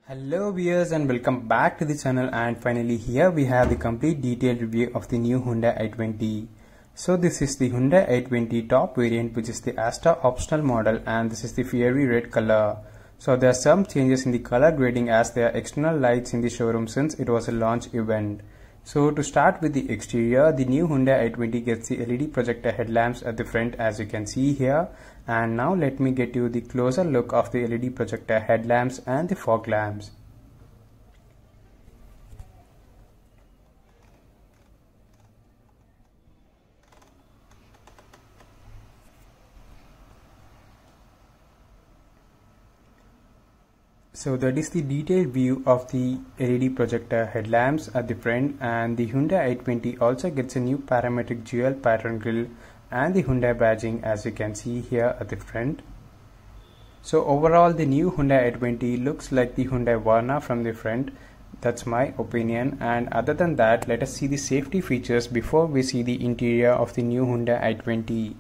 Hello viewers and welcome back to the channel, and finally here we have the complete detailed review of the new Hyundai i20. So this is the Hyundai i20 top variant, which is the Asta optional model, and this is the fiery red color. So there are some changes in the color grading as there are external lights in the showroom since it was a launch event. So to start with the exterior, the new Hyundai i20 gets the LED projector headlamps at the front as you can see here. And now let me get you the closer look of the LED projector headlamps and the fog lamps. So that is the detailed view of the LED projector headlamps at the front, and the Hyundai i20 also gets a new parametric dual pattern grille and the Hyundai badging as you can see here at the front. So overall the new Hyundai i20 looks like the Hyundai Verna from the front. That's my opinion, and other than that, let us see the safety features before we see the interior of the new Hyundai i20.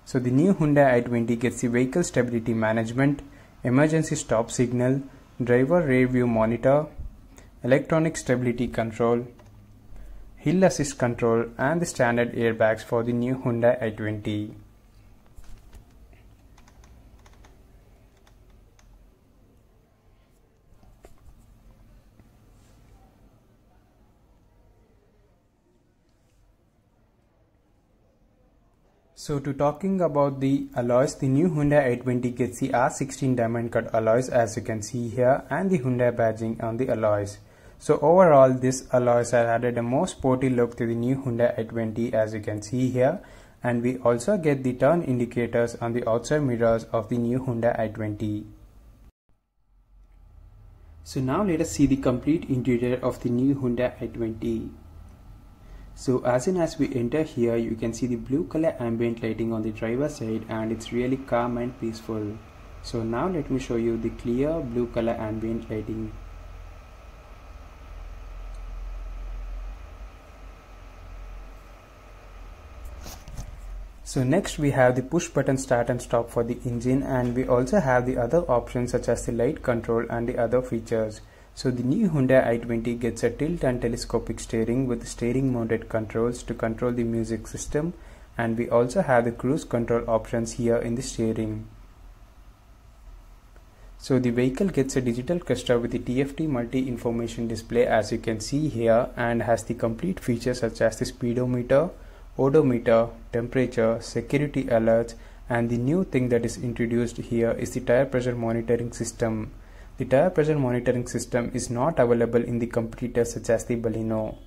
So the new Hyundai i20 gets the vehicle stability management, emergency stop signal, driver rear view monitor, electronic stability control, hill assist control, and the standard airbags for the new Hyundai i20. So to talking about the alloys, the new Hyundai i20 gets the R16 diamond cut alloys as you can see here, and the Hyundai badging on the alloys. So overall this alloys have added a more sporty look to the new Hyundai i20 as you can see here, and we also get the turn indicators on the outside mirrors of the new Hyundai i20. So now let us see the complete interior of the new Hyundai i20. So as soon as we enter here, you can see the blue color ambient lighting on the driver's side, and it's really calm and peaceful. So now let me show you the clear blue color ambient lighting. So next we have the push button start and stop for the engine, and we also have the other options such as the light control and the other features. So the new Hyundai i20 gets a tilt and telescopic steering with steering mounted controls to control the music system, and we also have the cruise control options here in the steering. So the vehicle gets a digital cluster with the TFT multi-information display as you can see here, and has the complete features such as the speedometer, odometer, temperature, security alerts, and the new thing that is introduced here is the tire pressure monitoring system. The tire pressure monitoring system is not available in the competitors such as the Baleno.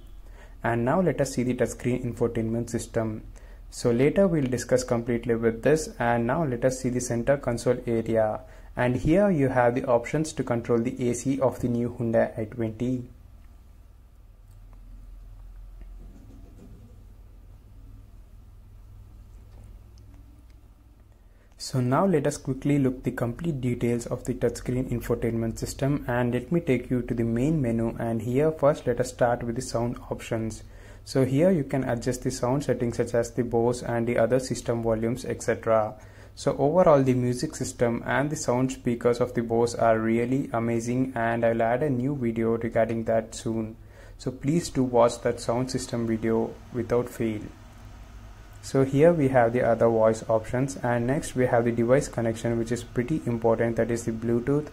And now let us see the touchscreen infotainment system. So later we'll discuss completely with this, and now let us see the center console area. And here you have the options to control the AC of the new Hyundai i20. So now let us quickly look the complete details of the touchscreen infotainment system, and let me take you to the main menu. And here first let us start with the sound options. So here you can adjust the sound settings such as the Bose and the other system volumes, etc. So overall the music system and the sound speakers of the Bose are really amazing, and I'll add a new video regarding that soon. So please do watch that sound system video without fail. So here we have the other voice options, and next we have the device connection, which is pretty important, that is the Bluetooth,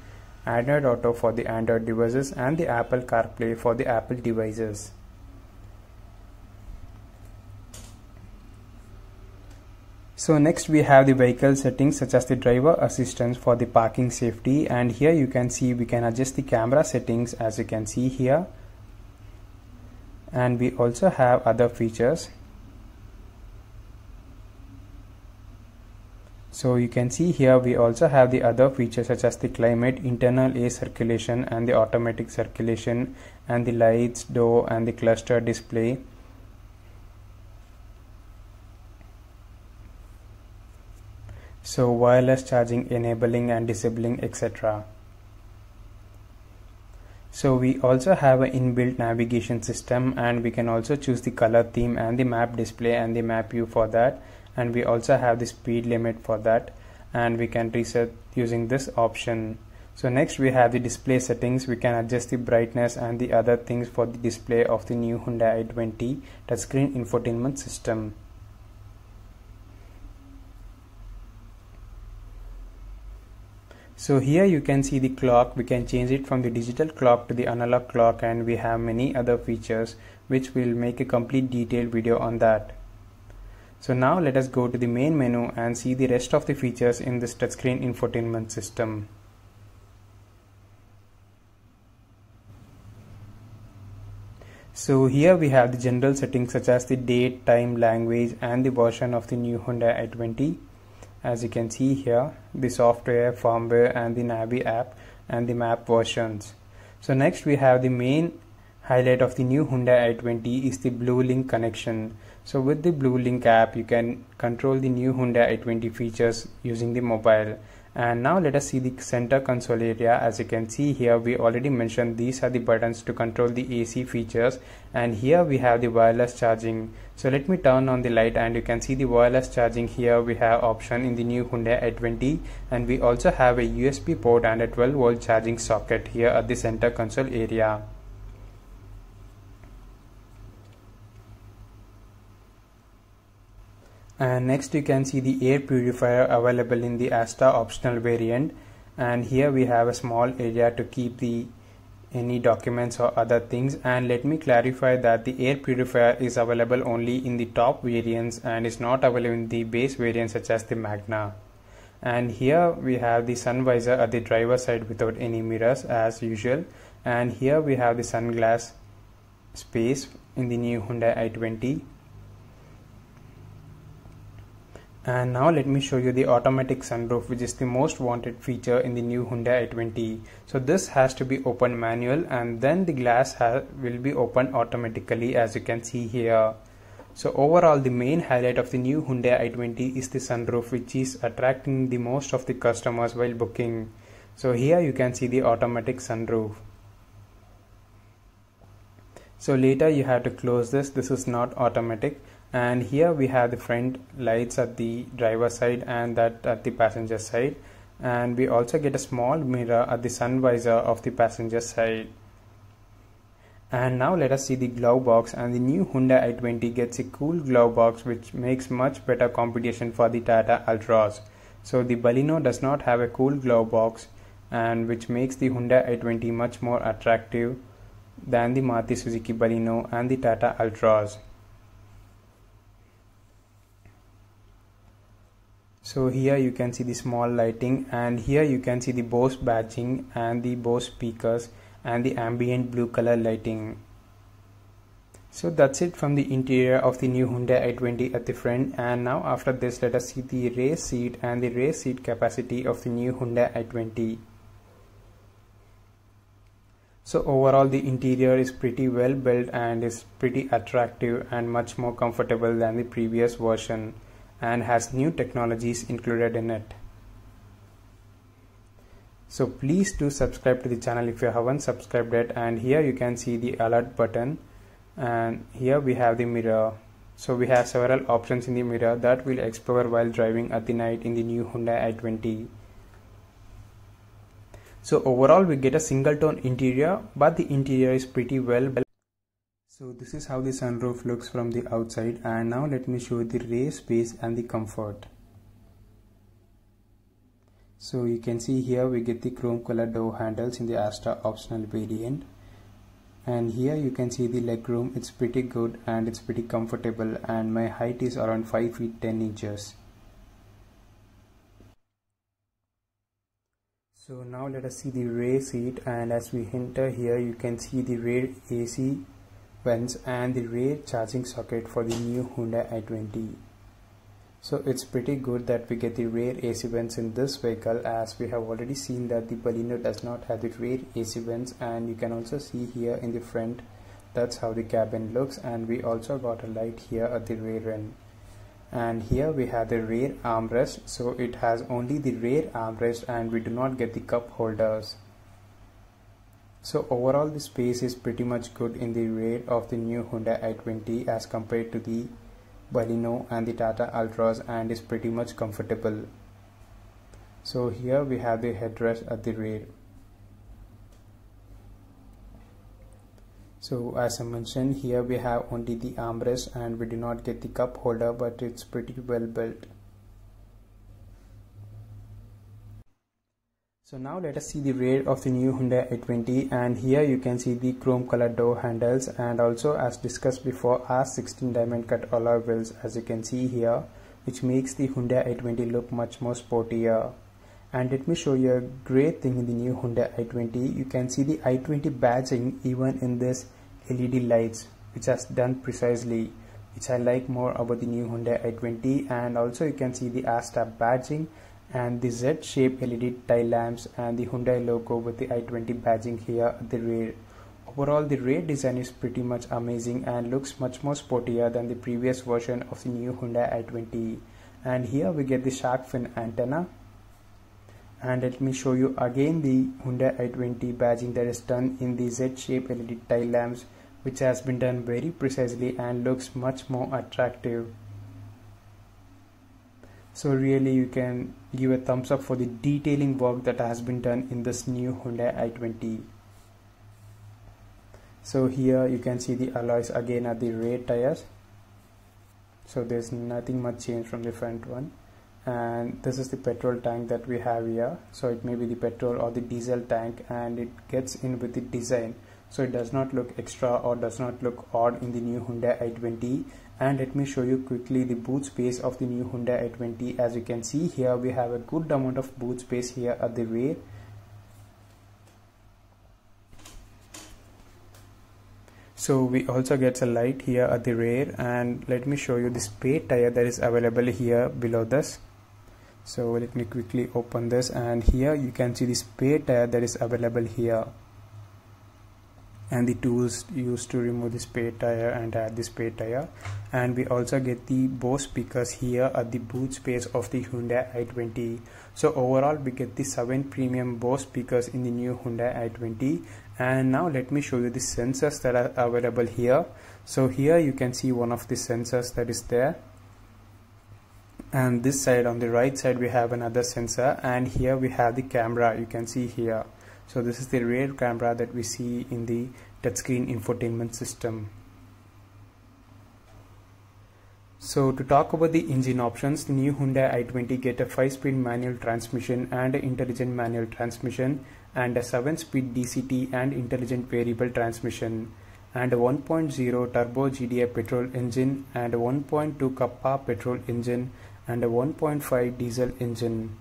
Android Auto for the Android devices, and the Apple CarPlay for the Apple devices. So next we have the vehicle settings such as the driver assistance for the parking safety, and here you can see we can adjust the camera settings as you can see here, and we also have other features. So you can see here we also have the other features such as the climate, internal air circulation, and the automatic circulation, and the lights, door, and the cluster display. So wireless charging enabling and disabling, etc. So we also have an inbuilt navigation system, and we can also choose the color theme and the map display and the map view for that. And we also have the speed limit for that, and we can reset using this option. So next we have the display settings. We can adjust the brightness and the other things for the display of the new Hyundai i20 touchscreen infotainment system. So here you can see the clock. We can change it from the digital clock to the analog clock, and we have many other features which will make a complete detailed video on that. So now let us go to the main menu and see the rest of the features in this touchscreen infotainment system. So here we have the general settings such as the date, time, language and the version of the new Hyundai i20. As you can see here, the software, firmware and the Navi app and the map versions. So next we have the main highlight of the new Hyundai i20 is the BlueLink connection. So with the BlueLink app you can control the new Hyundai i20 features using the mobile. And now let us see the center console area. As you can see here, we already mentioned these are the buttons to control the AC features, and here we have the wireless charging. So let me turn on the light and you can see the wireless charging. Here we have option in the new Hyundai i20, and we also have a USB port and a 12-volt charging socket here at the center console area. And next you can see the air purifier available in the Asta optional variant, and here we have a small area to keep any documents or other things. And let me clarify that the air purifier is available only in the top variants and is not available in the base variants such as the Magna. And here we have the sun visor at the driver side without any mirrors as usual, and here we have the sunglass space in the new Hyundai i20. And now let me show you the automatic sunroof, which is the most wanted feature in the new Hyundai i20. So this has to be open manual, and then the glass will be opened automatically, as you can see here. So overall the main highlight of the new Hyundai i20 is the sunroof, which is attracting the most of the customers while booking. So here you can see the automatic sunroof. So later you have to close this. This is not automatic. And here we have the front lights at the driver side and that at the passenger side, and we also get a small mirror at the sun visor of the passenger side. And now let us see the glove box, and the new Hyundai i20 gets a cool glove box which makes much better competition for the Tata Ultras. So the Baleno does not have a cool glove box, and which makes the Hyundai i20 much more attractive than the Maruti Suzuki Baleno and the Tata Ultras. So here you can see the small lighting, and here you can see the Bose badging and the Bose speakers and the ambient blue color lighting. So that's it from the interior of the new Hyundai i20 at the front. And now after this, let us see the rear seat and the rear seat capacity of the new Hyundai i20. So overall the interior is pretty well built and is pretty attractive and much more comfortable than the previous version, and has new technologies included in it. So please do subscribe to the channel if you haven't subscribed yet. And here you can see the alert button, and here we have the mirror. So we have several options in the mirror that we'll explore while driving at the night in the new Hyundai i20. So overall we get a single tone interior, but the interior is pretty well built. So this is how the sunroof looks from the outside, and now let me show you the rear space and the comfort. So you can see here we get the chrome color door handles in the Asta optional variant, and here you can see the legroom. It's pretty good and it's pretty comfortable, and my height is around 5 feet 10 inches. So now let us see the rear seat, and as we enter here you can see the rear AC vents and the rear charging socket for the new Hyundai i20. So it's pretty good that we get the rear AC vents in this vehicle, as we have already seen that the Baleno does not have the rear AC vents. And you can also see here in the front, that's how the cabin looks, and we also got a light here at the rear end. And here we have the rear armrest, so it has only the rear armrest and we do not get the cup holders. So overall the space is pretty much good in the rear of the new Hyundai i20 as compared to the Baleno and the Tata Ultras, and is pretty much comfortable. So here we have the headrest at the rear, So as I mentioned, here we have only the armrest and we do not get the cup holder, but it's pretty well built. So now let us see the rear of the new Hyundai i20, and here you can see the chrome colored door handles, and also as discussed before, R16 diamond cut alloy wheels, as you can see here, which makes the Hyundai i20 look much more sportier. And let me show you a great thing in the new Hyundai i20. You can see the i20 badging even in this LED lights, which has done precisely, which I like more about the new Hyundai i20. And also you can see the R-Star badging and the Z-shaped LED tail lamps and the Hyundai logo with the i20 badging here at the rear. Overall, the rear design is pretty much amazing and looks much more sportier than the previous version of the new Hyundai i20. And here we get the shark fin antenna. And let me show you again the Hyundai i20 badging that is done in the Z-shaped LED tail lamps, which has been done very precisely and looks much more attractive. So really you can give a thumbs up for the detailing work that has been done in this new Hyundai i20. So here you can see the alloys again at the rear tires. So there's nothing much change from the front one. And this is the petrol tank that we have here. So it may be the petrol or the diesel tank, and it gets in with the design. So it does not look extra or does not look odd in the new Hyundai i20. And let me show you quickly the boot space of the new Hyundai i20. As you can see here, we have a good amount of boot space here at the rear. So we also get a light here at the rear, and let me show you the spare tire that is available here below this. So let me quickly open this, and here you can see the spare tire that is available here, and the tools used to remove the spare tire and add the spare tire. And we also get the Bose speakers here at the boot space of the Hyundai i20. So overall we get the 7 premium Bose speakers in the new Hyundai i20. And now let me show you the sensors that are available here. So here you can see one of the sensors that is there, and this side on the right side we have another sensor, and here we have the camera you can see here. So this is the rear camera that we see in the touchscreen infotainment system. So to talk about the engine options, the new Hyundai i20 get a 5-speed manual transmission and an intelligent manual transmission, and a 7-speed DCT and intelligent variable transmission, and a 1.0 turbo GDI petrol engine, and a 1.2 Kappa petrol engine, and a 1.5 diesel engine.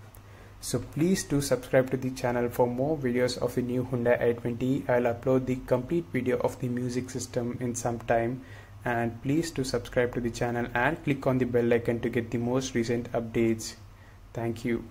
So please do subscribe to the channel for more videos of the new Hyundai i20. I'll upload the complete video of the music system in some time, and please do subscribe to the channel and click on the bell icon to get the most recent updates. Thank you.